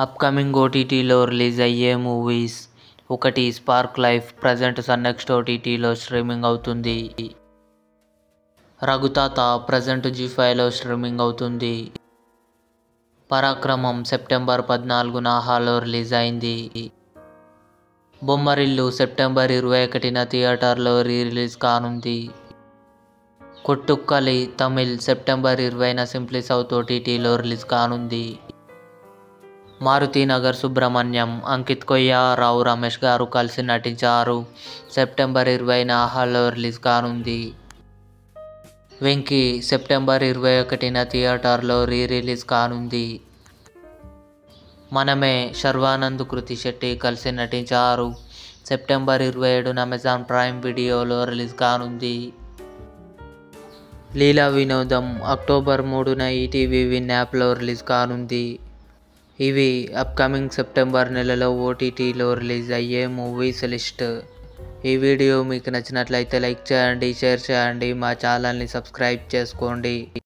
Upcoming ఓటీటీలో release అయ్యే movies. ఒకటి స్పార్క్ లైఫ్, ప్రజెంట్ సన్నెక్స్ట్ ఓటీటీలో స్ట్రీమింగ్ అవుతుంది. రఘుతాత ప్రజెంట్ జీ5లో స్ట్రీమింగ్ అవుతుంది. పరాక్రమం సెప్టెంబర్ 14న హాల్లో రిలీజ్ అయింది. బొమ్మరిల్లు సెప్టెంబర్ 21న థియేటర్లో రిలీజ్ కానుంది. కొట్టుక్కలి తమిళ్ సెప్టెంబర్ 20న సింప్లీ సౌత్ ఓటీటీలో రిలీజ్ కానుంది. మారుతినగర్ సుబ్రహ్మణ్యం, అంకిత్ కొయ్య, రావు రమేష్ గారు కలిసి నటించారు. సెప్టెంబర్ 20న హాల్లో రిలీజ్ కానుంది. వెంకీ సెప్టెంబర్ 21న థియేటర్లో రిలీజ్ కానుంది. మనమే శర్వానంద్, కృతి శెట్టి కలిసి నటించారు. సెప్టెంబర్ 27న అమెజాన్ ప్రైమ్ వీడియోలో రిలీజ్ కానుంది. లీలా వినోదం అక్టోబర్ 3న ఈటీవీ విన్ యాప్లో రిలీజ్ కానుంది. ఇవి అప్కమింగ్ సెప్టెంబర్ నెలలో ఓటీటీలో రిలీజ్ అయ్యే మూవీస్ లిస్ట్. ఈ వీడియో మీకు నచ్చినట్లయితే లైక్ చేయండి, షేర్ చేయండి, మా ఛానల్ని సబ్స్క్రైబ్ చేసుకోండి.